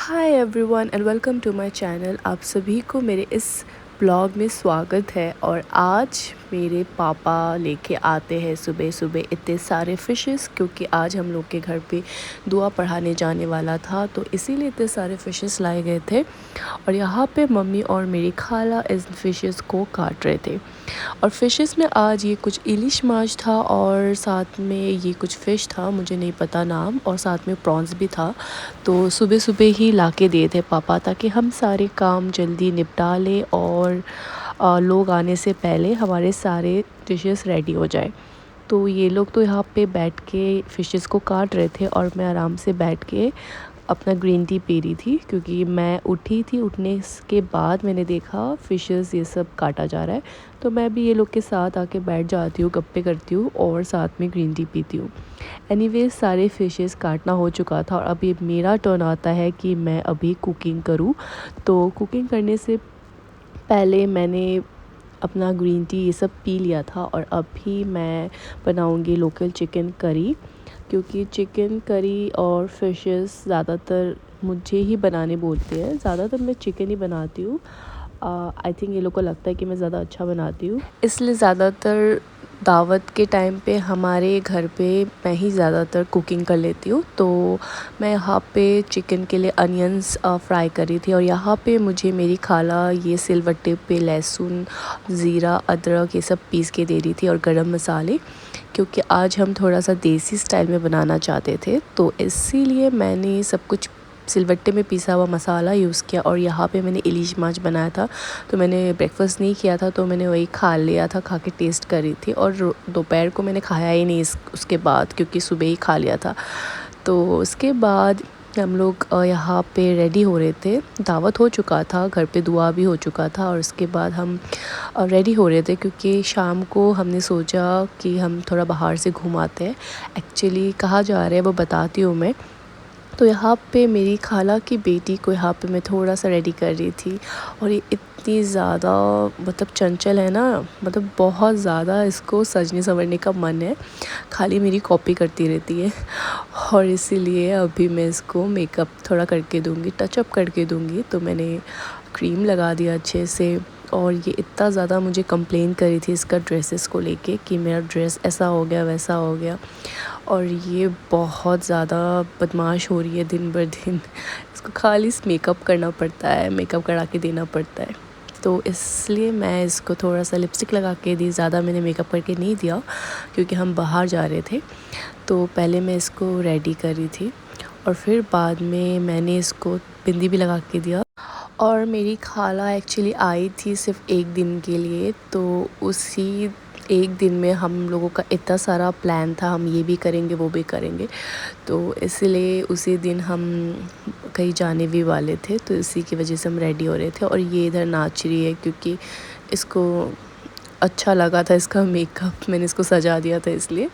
Hi everyone and welcome to my channel. आप सभी को मेरे इस ब्लॉग में स्वागत है। और आज मेरे पापा लेके आते हैं सुबह सुबह इतने सारे फ़िशेस, क्योंकि आज हम लोग के घर पे दुआ पढ़ाने जाने वाला था, तो इसीलिए इतने सारे फ़िशेस लाए गए थे। और यहाँ पे मम्मी और मेरी खाला इस फ़िशेस को काट रहे थे। और फ़िशेस में आज ये कुछ इलिश माछ था और साथ में ये कुछ फ़िश था, मुझे नहीं पता नाम, और साथ में प्रॉन्स भी था। तो सुबह सुबह ही लाके दिए थे पापा, ताकि हम सारे काम जल्दी निपटा लें और लोग आने से पहले हमारे सारे डिशेस रेडी हो जाए। तो ये लोग तो यहाँ पे बैठ के फ़िशेस को काट रहे थे और मैं आराम से बैठ के अपना ग्रीन टी पी रही थी, क्योंकि मैं उठी थी। उठने के बाद मैंने देखा फ़िशेस ये सब काटा जा रहा है, तो मैं भी ये लोग के साथ आके बैठ जाती हूँ, गप्पे करती हूँ और साथ में ग्रीन टी पीती हूँ। एनीवेज सारे फ़िशेस काटना हो चुका था और अभी मेरा टर्न आता है कि मैं अभी कुकिंग करूँ। तो कुकिंग करने से पहले मैंने अपना ग्रीन टी ये सब पी लिया था और अभी मैं बनाऊँगी लोकल चिकन करी, क्योंकि चिकन करी और फ़िशेस ज़्यादातर मुझे ही बनाने बोलते हैं। ज़्यादातर मैं चिकन ही बनाती हूँ। आई थिंक ये लोग को लगता है कि मैं ज़्यादा अच्छा बनाती हूँ, इसलिए ज़्यादातर दावत के टाइम पे हमारे घर पे मैं ही ज़्यादातर कुकिंग कर लेती हूँ। तो मैं यहाँ पे चिकन के लिए अनियंस फ्राई कर रही थी और यहाँ पे मुझे मेरी खाला ये सिलवट्टे पे लहसुन, ज़ीरा, अदरक ये सब पीस के दे रही थी और गरम मसाले, क्योंकि आज हम थोड़ा सा देसी स्टाइल में बनाना चाहते थे। तो इसीलिए मैंने सब कुछ सिलवट्टे में पिसा हुआ मसाला यूज़ किया। और यहाँ पे मैंने इलिश माछ बनाया था, तो मैंने ब्रेकफास्ट नहीं किया था, तो मैंने वही खा लिया था, खा के टेस्ट करी थी। और दोपहर को मैंने खाया ही नहीं उसके बाद, क्योंकि सुबह ही खा लिया था। तो उसके बाद हम लोग यहाँ पे रेडी हो रहे थे। दावत हो चुका था, घर पे दुआ भी हो चुका था और उसके बाद हम रेडी हो रहे थे, क्योंकि शाम को हमने सोचा कि हम थोड़ा बाहर से घूम आते हैं। एक्चुअली कहाँ जा रहे हैं वो बताती हूँ मैं। तो यहाँ पे मेरी खाला की बेटी को यहाँ पे मैं थोड़ा सा रेडी कर रही थी, और ये इतनी ज़्यादा मतलब चंचल है ना, मतलब बहुत ज़्यादा इसको सजने संवरने का मन है, खाली मेरी कॉपी करती रहती है। और इसीलिए अभी मैं इसको मेकअप थोड़ा करके दूँगी, टचअप करके दूँगी। तो मैंने क्रीम लगा दिया अच्छे से। और ये इतना ज़्यादा मुझे कंप्लेन करी थी इसका ड्रेसेस को लेके कि मेरा ड्रेस ऐसा हो गया वैसा हो गया, और ये बहुत ज़्यादा बदमाश हो रही है दिन बर दिन। इसको खाली मेकअप करना पड़ता है, मेकअप करा के देना पड़ता है। तो इसलिए मैं इसको थोड़ा सा लिपस्टिक लगा के दी, ज़्यादा मैंने मेकअप करके नहीं दिया, क्योंकि हम बाहर जा रहे थे। तो पहले मैं इसको रेडी करी थी और फिर बाद में मैंने इसको बिंदी भी लगा के दिया। और मेरी खाला एक्चुअली आई थी सिर्फ एक दिन के लिए, तो उसी एक दिन में हम लोगों का इतना सारा प्लान था, हम ये भी करेंगे वो भी करेंगे। तो इसलिए उसी दिन हम कहीं जाने भी वाले थे, तो इसी की वजह से हम रेडी हो रहे थे। और ये इधर नाच रही है, क्योंकि इसको अच्छा लगा था इसका मेकअप, मैंने इसको सजा दिया था इसलिए।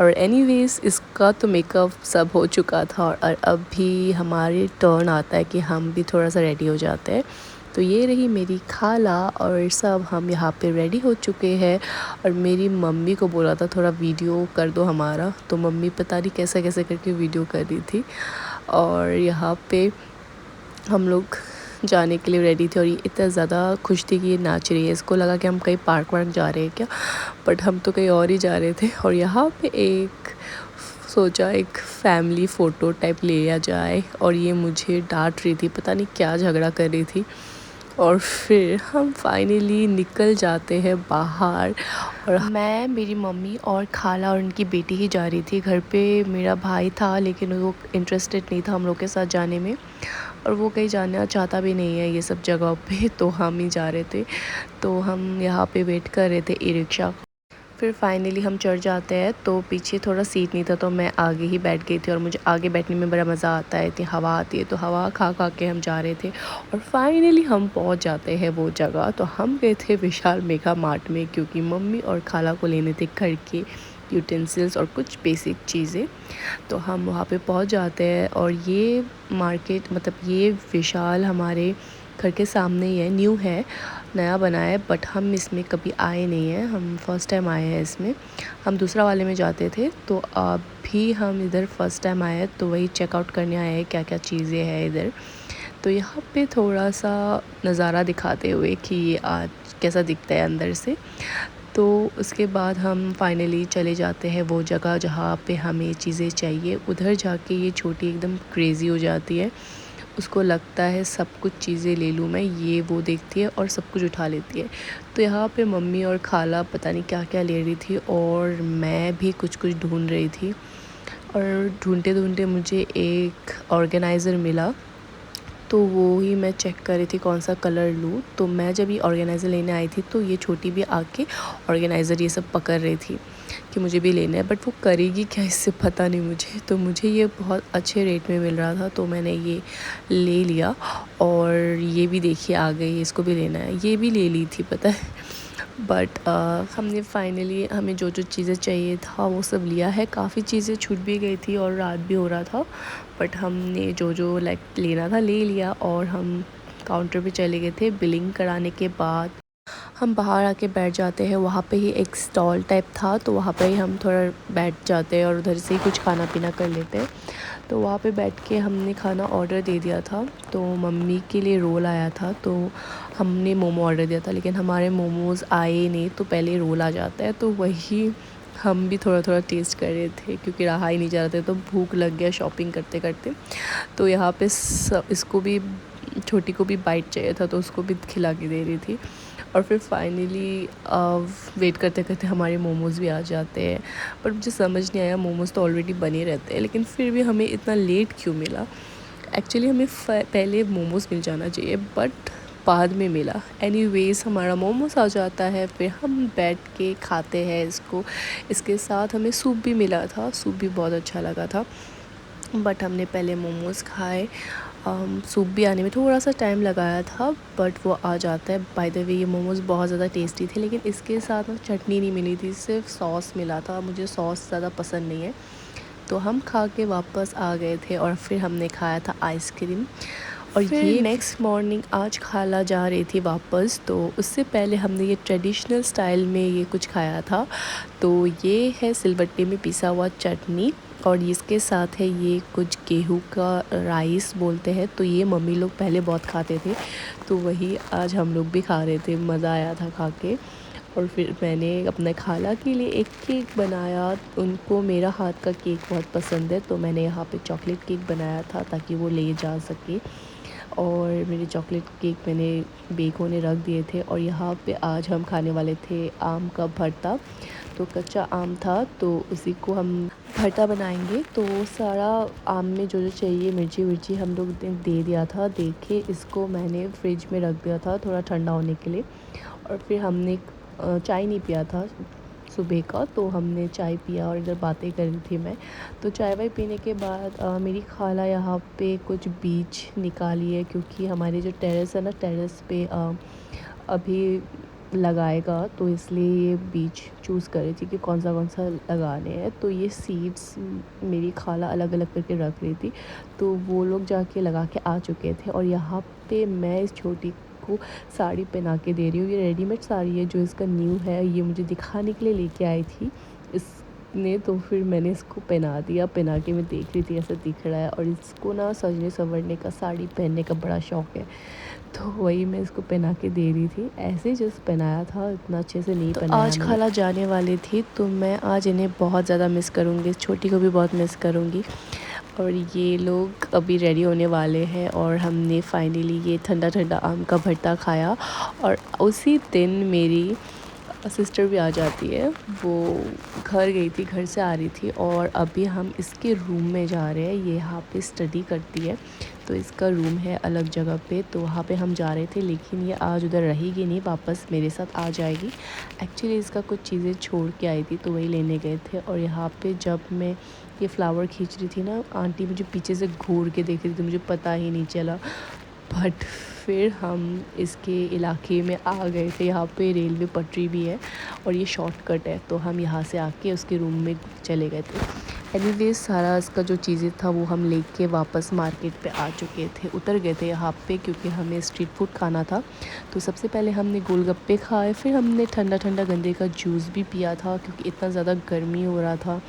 और एनीवेज इसका तो मेकअप सब हो चुका था और अब भी हमारे टर्न आता है कि हम भी थोड़ा सा रेडी हो जाते हैं। तो ये रही मेरी खाला और सब हम यहाँ पे रेडी हो चुके हैं। और मेरी मम्मी को बोला था थोड़ा वीडियो कर दो हमारा, तो मम्मी पता नहीं कैसे कैसे करके वीडियो कर रही थी। और यहाँ पे हम लोग जाने के लिए रेडी थे और ये इतना ज़्यादा खुश थी कि ये नाच रही है। इसको लगा कि हम कहीं पार्क वार्क जा रहे हैं क्या, बट हम तो कहीं और ही जा रहे थे। और यहाँ पे सोचा एक फैमिली फ़ोटो टाइप लिया जाए, और ये मुझे डांट रही थी, पता नहीं क्या झगड़ा कर रही थी। और फिर हम फाइनली निकल जाते हैं बाहर। और मैं, मेरी मम्मी और खाला और उनकी बेटी ही जा रही थी। घर पे मेरा भाई था, लेकिन वो इंटरेस्टेड नहीं था हम लोग के साथ जाने में, और वो कहीं जाना चाहता भी नहीं है ये सब जगह पे। तो हम ही जा रहे थे। तो हम यहाँ पे वेट कर रहे थे ई रिक्शा। फिर फाइनली हम चढ़ जाते हैं, तो पीछे थोड़ा सीट नहीं था, तो मैं आगे ही बैठ गई थी। और मुझे आगे बैठने में बड़ा मज़ा आता है, इतनी हवा आती है, तो हवा खा खा के हम जा रहे थे। और फाइनली हम पहुंच जाते हैं वो जगह। तो हम गए थे विशाल मेगा मार्ट में, क्योंकि मम्मी और खाला को लेने थे घर के यूटेंसिल्स और कुछ बेसिक चीज़ें। तो हम वहाँ पे पहुँच जाते हैं। और ये मार्केट, मतलब ये विशाल हमारे घर के सामने ही है, न्यू है, नया बना है, बट हम इसमें कभी आए नहीं हैं, हम फर्स्ट टाइम आए हैं इसमें। हम दूसरा वाले में जाते थे, तो अभी हम इधर फर्स्ट टाइम आए हैं, तो वही चेकआउट करने आए हैं क्या क्या चीज़ें हैं इधर। तो यहाँ पे थोड़ा सा नज़ारा दिखाते हुए कि ये आज कैसा दिखता है अंदर से। तो उसके बाद हम फाइनली चले जाते हैं वो जगह जहाँ पे हमें चीज़ें चाहिए। उधर जाके ये छोटी एकदम क्रेज़ी हो जाती है, उसको लगता है सब कुछ चीज़ें ले लूँ मैं, ये वो देखती है और सब कुछ उठा लेती है। तो यहाँ पे मम्मी और खाला पता नहीं क्या क्या ले रही थी और मैं भी कुछ कुछ ढूंढ रही थी। और ढूंढते ढूंढते मुझे एक ऑर्गेनाइज़र मिला, तो वो ही मैं चेक कर रही थी कौन सा कलर लूँ। तो मैं जब ये ऑर्गेनाइज़र लेने आई थी तो ये छोटी भी आके ऑर्गेनाइज़र ये सब पकड़ रही थी कि मुझे भी लेना है, बट वो करेगी क्या इससे पता नहीं मुझे। तो मुझे ये बहुत अच्छे रेट में मिल रहा था तो मैंने ये ले लिया। और ये भी देखिए आ गई, इसको भी लेना है, ये भी ले ली थी पता है। बट हमने फाइनली हमें जो जो चीज़ें चाहिए था वो सब लिया है। काफ़ी चीज़ें छूट भी गई थी और रात भी हो रहा था, बट हमने जो जो लाइक लेना था ले लिया और हम काउंटर पे चले गए थे। बिलिंग कराने के बाद हम बाहर आके बैठ जाते हैं। वहाँ पे ही एक स्टॉल टाइप था तो वहाँ पे ही हम थोड़ा बैठ जाते हैं और उधर से ही कुछ खाना पीना कर लेते हैं। तो वहाँ पे बैठ के हमने खाना ऑर्डर दे दिया था। तो मम्मी के लिए रोल आया था तो हमने मोमो ऑर्डर दिया था, लेकिन हमारे मोमोज़ आए नहीं, तो पहले रोल आ जाता है। तो वही हम भी थोड़ा थोड़ा टेस्ट कर रहे थे क्योंकि रहा ही नहीं जा रहा था, तो भूख लग गया शॉपिंग करते करते। तो यहाँ पे इसको भी, छोटी को भी बाइट चाहिए था तो उसको भी खिला के दे रही थी। और फिर फाइनली वेट करते करते हमारे मोमोज़ भी आ जाते हैं। पर मुझे समझ नहीं आया, मोमोज़ तो ऑलरेडी बने रहते हैं लेकिन फिर भी हमें इतना लेट क्यों मिला। एक्चुअली हमें पहले मोमोज़ मिल जाना चाहिए बट बाद में मिला। एनीवेज़ हमारा मोमोज़ आ जाता है, फिर हम बैठ के खाते हैं इसको। इसके साथ हमें सूप भी मिला था, सूप भी बहुत अच्छा लगा था, बट हमने पहले मोमोज़ खाए। सूप भी आने में थोड़ा सा टाइम लगाया था बट वो आ जाता है। बाय द वे ये मोमोज़ बहुत ज़्यादा टेस्टी थे, लेकिन इसके साथ ना चटनी नहीं मिली थी, सिर्फ सॉस मिला था। मुझे सॉस ज़्यादा पसंद नहीं है। तो हम खा के वापस आ गए थे और फिर हमने खाया था आइसक्रीम। और ये नेक्स्ट मॉर्निंग आज खाला जा रही थी वापस, तो उससे पहले हमने ये ट्रेडिशनल स्टाइल में ये कुछ खाया था। तो ये है सिलबट्टे में पिसा हुआ चटनी और इसके साथ है ये कुछ गेहूं का राइस बोलते हैं। तो ये मम्मी लोग पहले बहुत खाते थे तो वही आज हम लोग भी खा रहे थे, मज़ा आया था खा के। और फिर मैंने अपने खाला के लिए एक केक बनाया, उनको मेरा हाथ का केक बहुत पसंद है तो मैंने यहाँ पे चॉकलेट केक बनाया था ताकि वो ले जा सके। और मेरे चॉकलेट केक मैंने बेक होने रख दिए थे। और यहाँ पे आज हम खाने वाले थे आम का भरता। तो कच्चा आम था तो उसी को हम भरता बनाएंगे। तो सारा आम में जो जो चाहिए मिर्ची विर्ची हम लोग दे दिया था, देखे इसको मैंने फ्रिज में रख दिया था थोड़ा ठंडा होने के लिए। और फिर हमने चाय नहीं पिया था सुबह का, तो हमने चाय पिया और इधर बातें कर रही थी मैं। तो चाय वाय पीने के बाद मेरी खाला यहाँ पे कुछ बीज निकाली है क्योंकि हमारे जो टेरेस है ना, टेरेस पे अभी लगाएगा, तो इसलिए ये बीज चूज़ कर रही थी कि कौन सा लगाने हैं। तो ये सीड्स मेरी खाला अलग अलग करके रख रही थी, तो वो लोग जाके लगा के आ चुके थे। और यहाँ पे मैं इस छोटी को साड़ी पहना के दे रही हूँ। ये रेडीमेड साड़ी है जो इसका न्यू है, ये मुझे दिखाने के लिए लेके आई थी इसने। तो फिर मैंने इसको पहना दिया, पहना के मैं देख रही थी ऐसा दिख रहा है। और इसको ना सजने संवरने का, साड़ी पहनने का बड़ा शौक़ है, तो वही मैं इसको पहना के दे रही थी। ऐसे जस्ट पहनाया था, इतना अच्छे से नहीं पहनाया। आज खाला जाने वाली थी तो मैं आज इन्हें बहुत ज़्यादा मिस करूँगी, छोटी को भी बहुत मिस करूँगी। और ये लोग अभी रेडी होने वाले हैं और हमने फाइनली ये ठंडा ठंडा आम का भरता खाया। और उसी दिन मेरी सिस्टर भी आ जाती है, वो घर गई थी, घर से आ रही थी और अभी हम इसके रूम में जा रहे हैं। ये यहाँ पे स्टडी करती है तो इसका रूम है अलग जगह पे, तो वहाँ पे हम जा रहे थे, लेकिन ये आज उधर रहेगी नहीं, वापस मेरे साथ आ जाएगी। एक्चुअली इसका कुछ चीज़ें छोड़ के आई थी तो वही लेने गए थे। और यहाँ पे जब मैं ये फ्लावर खींच रही थी ना, आंटी मुझे पीछे से घूर के देख रही थी, मुझे पता ही नहीं चला। बट फिर हम इसके इलाके में आ गए थे। यहाँ पे रेलवे पटरी भी है और ये शॉर्टकट है, तो हम यहाँ से आके उसके रूम में चले गए थे। एनीवेज सारा इसका जो चीज़ें था वो हम लेके वापस मार्केट पे आ चुके थे, उतर गए थे यहाँ पे क्योंकि हमें स्ट्रीट फूड खाना था। तो सबसे पहले हमने गोलगप्पे खाए, फिर हमने ठंडा ठंडा गंदे का जूस भी पिया था क्योंकि इतना ज़्यादा गर्मी हो रहा था।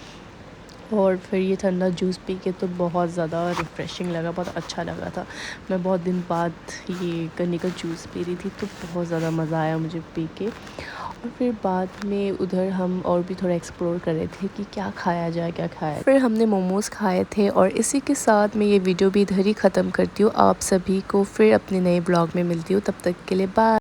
और फिर ये ठंडा जूस पी के तो बहुत ज़्यादा रिफ़्रेशिंग लगा, बहुत अच्छा लगा था। मैं बहुत दिन बाद ये गन्ने का जूस पी रही थी तो बहुत ज़्यादा मज़ा आया मुझे पी के। और फिर बाद में उधर हम और भी थोड़ा एक्सप्लोर कर रहे थे कि क्या खाया जाए, क्या खाया। फिर हमने मोमोज़ खाए थे और इसी के साथ मैं ये वीडियो भी इधर ही ख़त्म करती हूँ। आप सभी को फिर अपने नए ब्लॉग में मिलती हूँ, तब तक के लिए बाय।